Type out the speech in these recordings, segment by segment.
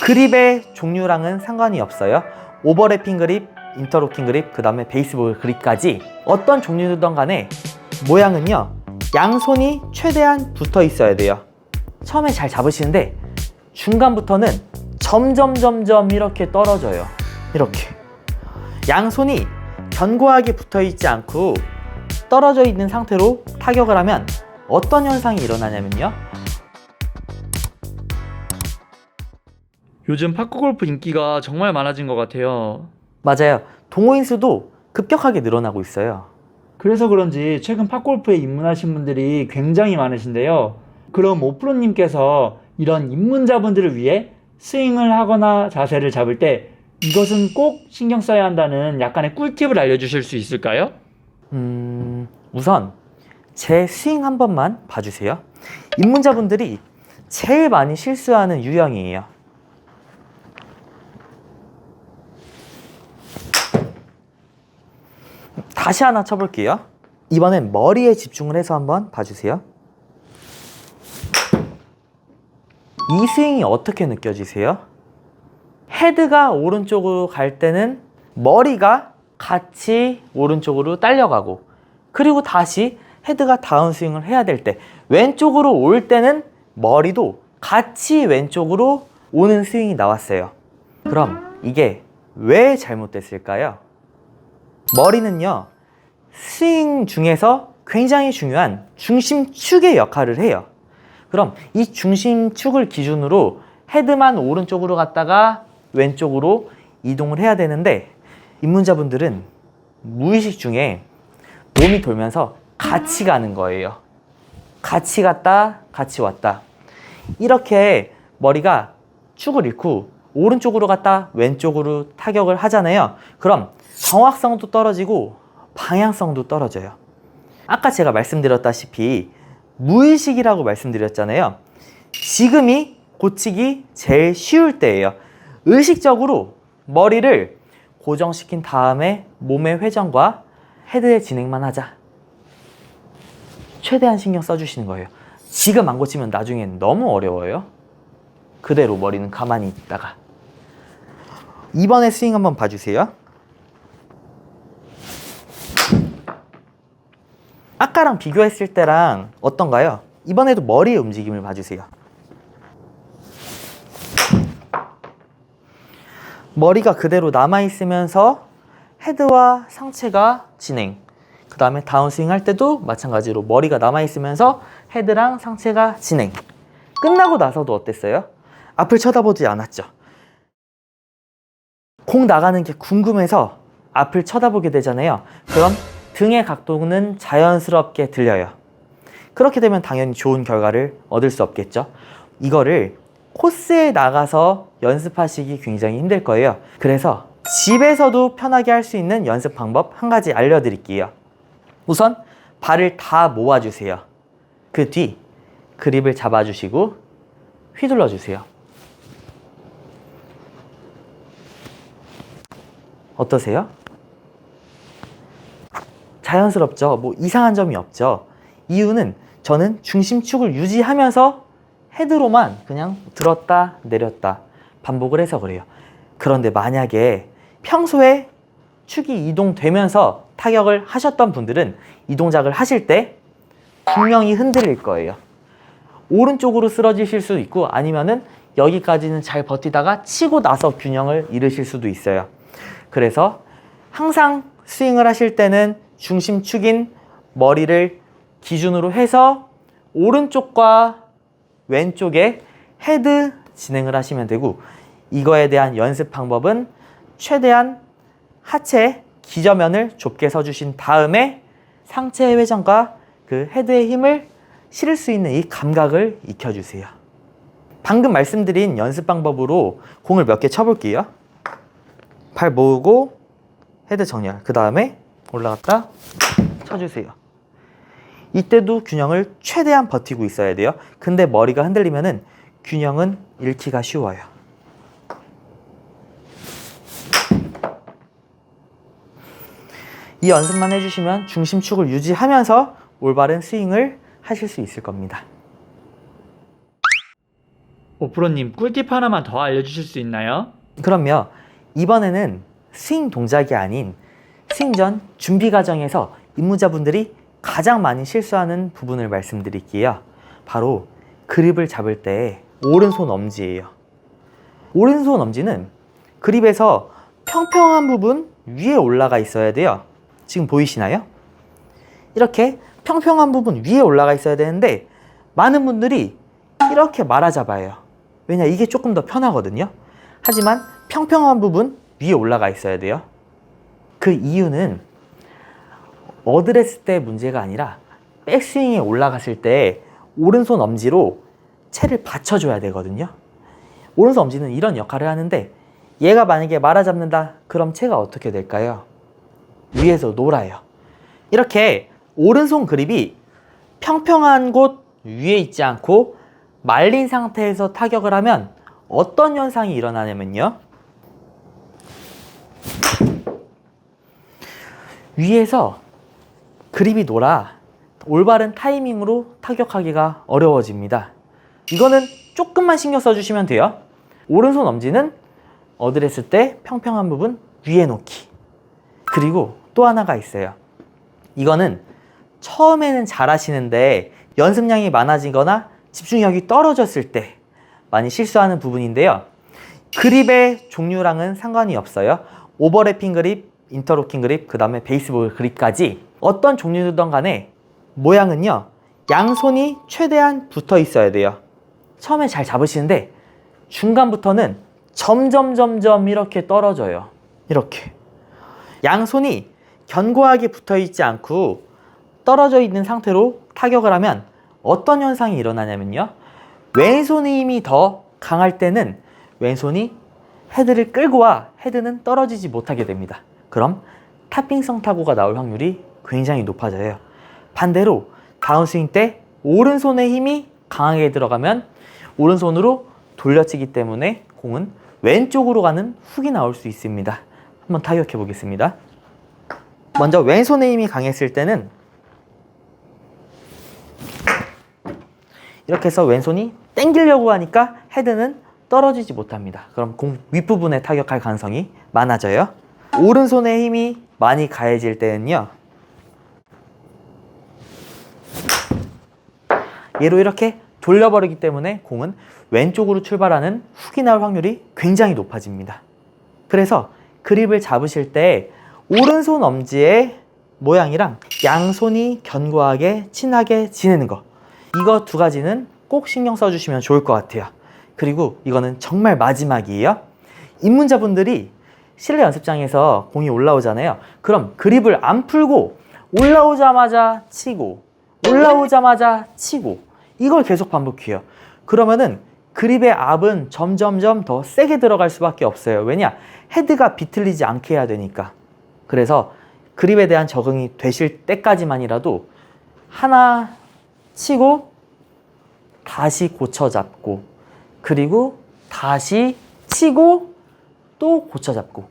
그립의 종류랑은 상관이 없어요. 오버래핑 그립, 인터로킹 그립, 그 다음에 베이스볼 그립까지 어떤 종류든 간에 모양은요, 양손이 최대한 붙어 있어야 돼요. 처음에 잘 잡으시는데 중간부터는 점점 이렇게 떨어져요. 이렇게 양손이 견고하게 붙어 있지 않고 떨어져 있는 상태로 타격을 하면 어떤 현상이 일어나냐면요, 요즘 파크골프 인기가 정말 많아진 것 같아요. 맞아요. 동호인 수도 급격하게 늘어나고 있어요. 그래서 그런지 최근 팝골프에 입문하신 분들이 굉장히 많으신데요. 그럼 오프로님께서 이런 입문자분들을 위해 스윙을 하거나 자세를 잡을 때 이것은 꼭 신경 써야 한다는 약간의 꿀팁을 알려주실 수 있을까요? 우선 제 스윙 한 번만 봐주세요. 입문자분들이 제일 많이 실수하는 유형이에요. 다시 하나 쳐볼게요. 이번엔 머리에 집중을 해서 한번 봐주세요. 이 스윙이 어떻게 느껴지세요? 헤드가 오른쪽으로 갈 때는 머리가 같이 오른쪽으로 딸려가고, 그리고 다시 헤드가 다운스윙을 해야 될 때 왼쪽으로 올 때는 머리도 같이 왼쪽으로 오는 스윙이 나왔어요. 그럼 이게 왜 잘못됐을까요? 머리는요, 스윙 중에서 굉장히 중요한 중심축의 역할을 해요. 그럼 이 중심축을 기준으로 헤드만 오른쪽으로 갔다가 왼쪽으로 이동을 해야 되는데, 입문자분들은 무의식 중에 몸이 돌면서 같이 가는 거예요. 같이 갔다 같이 왔다, 이렇게 머리가 축을 잃고 오른쪽으로 갔다 왼쪽으로 타격을 하잖아요. 그럼 정확성도 떨어지고 방향성도 떨어져요. 아까 제가 말씀드렸다시피 무의식이라고 말씀드렸잖아요. 지금이 고치기 제일 쉬울 때예요. 의식적으로 머리를 고정시킨 다음에 몸의 회전과 헤드의 진행만 하자, 최대한 신경 써주시는 거예요. 지금 안 고치면 나중엔 너무 어려워요. 그대로 머리는 가만히 있다가. 이번에 스윙 한번 봐주세요. 아까랑 비교했을 때랑 어떤가요? 이번에도 머리의 움직임을 봐주세요. 머리가 그대로 남아있으면서 헤드와 상체가 진행, 그 다음에 다운스윙 할 때도 마찬가지로 머리가 남아있으면서 헤드랑 상체가 진행. 끝나고 나서도 어땠어요? 앞을 쳐다보지 않았죠. 공 나가는 게 궁금해서 앞을 쳐다보게 되잖아요. 그럼 등의 각도는 자연스럽게 들려요. 그렇게 되면 당연히 좋은 결과를 얻을 수 없겠죠. 이거를 코스에 나가서 연습하시기 굉장히 힘들 거예요. 그래서 집에서도 편하게 할 수 있는 연습 방법 한 가지 알려드릴게요. 우선 발을 다 모아주세요. 그 뒤 그립을 잡아주시고 휘둘러 주세요. 어떠세요? 자연스럽죠? 뭐 이상한 점이 없죠? 이유는 저는 중심축을 유지하면서 헤드로만 그냥 들었다 내렸다 반복을 해서 그래요. 그런데 만약에 평소에 축이 이동되면서 타격을 하셨던 분들은 이 동작을 하실 때 분명히 흔들릴 거예요. 오른쪽으로 쓰러지실 수도 있고, 아니면은 여기까지는 잘 버티다가 치고 나서 균형을 잃으실 수도 있어요. 그래서 항상 스윙을 하실 때는 중심축인 머리를 기준으로 해서 오른쪽과 왼쪽에 헤드 진행을 하시면 되고, 이거에 대한 연습 방법은 최대한 하체 기저면을 좁게 서주신 다음에 상체의 회전과 그 헤드의 힘을 실을 수 있는 이 감각을 익혀주세요. 방금 말씀드린 연습 방법으로 공을 몇 개 쳐볼게요. 발 모으고 헤드 정렬, 그 다음에 올라갔다 쳐주세요. 이때도 균형을 최대한 버티고 있어야 돼요. 근데 머리가 흔들리면은 균형은 잃기가 쉬워요. 이 연습만 해주시면 중심축을 유지하면서 올바른 스윙을 하실 수 있을 겁니다. 오프로님, 꿀팁 하나만 더 알려주실 수 있나요? 그럼요. 이번에는 스윙 동작이 아닌 스윙 전 준비 과정에서 입문자분들이 가장 많이 실수하는 부분을 말씀드릴게요. 바로 그립을 잡을 때 오른손 엄지예요. 오른손 엄지는 그립에서 평평한 부분 위에 올라가 있어야 돼요. 지금 보이시나요? 이렇게 평평한 부분 위에 올라가 있어야 되는데 많은 분들이 이렇게 말아 잡아요. 왜냐, 이게 조금 더 편하거든요. 하지만 평평한 부분 위에 올라가 있어야 돼요. 그 이유는 어드레스 때 문제가 아니라 백스윙에 올라갔을 때 오른손 엄지로 채를 받쳐줘야 되거든요. 오른손 엄지는 이런 역할을 하는데 얘가 만약에 말아 잡는다, 그럼 채가 어떻게 될까요? 위에서 놀아요. 이렇게 오른손 그립이 평평한 곳 위에 있지 않고 말린 상태에서 타격을 하면 어떤 현상이 일어나냐면요, 위에서 그립이 놀아 올바른 타이밍으로 타격하기가 어려워집니다. 이거는 조금만 신경 써주시면 돼요. 오른손 엄지는 어드레스 때 평평한 부분 위에 놓기. 그리고 또 하나가 있어요. 이거는 처음에는 잘 하시는데 연습량이 많아지거나 집중력이 떨어졌을 때 많이 실수하는 부분인데요. 그립의 종류랑은 상관이 없어요. 오버래핑 그립, 인터로킹 그립, 그 다음에 베이스볼 그립까지 어떤 종류든 간에 모양은요, 양손이 최대한 붙어 있어야 돼요. 처음에 잘 잡으시는데 중간부터는 점점 이렇게 떨어져요. 이렇게 양손이 견고하게 붙어 있지 않고 떨어져 있는 상태로 타격을 하면 어떤 현상이 일어나냐면요, 왼손의 힘이 더 강할 때는 왼손이 헤드를 끌고 와 헤드는 떨어지지 못하게 됩니다. 그럼 탑핑성 타구가 나올 확률이 굉장히 높아져요. 반대로 다운스윙 때 오른손의 힘이 강하게 들어가면 오른손으로 돌려치기 때문에 공은 왼쪽으로 가는 훅이 나올 수 있습니다. 한번 타격해 보겠습니다. 먼저 왼손의 힘이 강했을 때는 이렇게 해서 왼손이 당기려고 하니까 헤드는 떨어지지 못합니다. 그럼 공 윗부분에 타격할 가능성이 많아져요. 오른손의 힘이 많이 가해질 때는요, 얘로 이렇게 돌려버리기 때문에 공은 왼쪽으로 출발하는 훅이 나올 확률이 굉장히 높아집니다. 그래서 그립을 잡으실 때 오른손 엄지의 모양이랑 양손이 견고하게 친하게 지내는 거, 이거 두 가지는 꼭 신경 써주시면 좋을 것 같아요. 그리고 이거는 정말 마지막이에요. 입문자분들이 실내 연습장에서 공이 올라오잖아요. 그럼 그립을 안 풀고 올라오자마자 치고 올라오자마자 치고 이걸 계속 반복해요. 그러면은 그립의 압은 점점 더 세게 들어갈 수밖에 없어요. 왜냐? 헤드가 비틀리지 않게 해야 되니까. 그래서 그립에 대한 적응이 되실 때까지만이라도 하나 치고 다시 고쳐 잡고 그리고 다시 치고 또 고쳐 잡고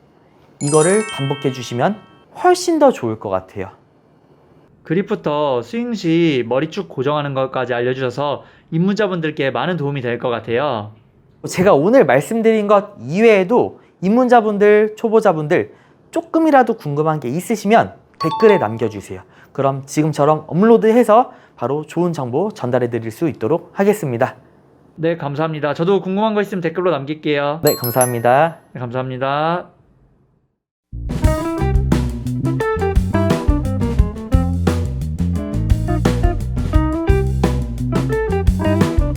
이거를 반복해 주시면 훨씬 더 좋을 것 같아요. 그립부터 스윙 시 머리 쭉 고정하는 것까지 알려주셔서 입문자분들께 많은 도움이 될 것 같아요. 제가 오늘 말씀드린 것 이외에도 입문자분들, 초보자분들 조금이라도 궁금한 게 있으시면 댓글에 남겨주세요. 그럼 지금처럼 업로드해서 바로 좋은 정보 전달해 드릴 수 있도록 하겠습니다. 네, 감사합니다. 저도 궁금한 거 있으면 댓글로 남길게요. 네, 감사합니다. 네, 감사합니다.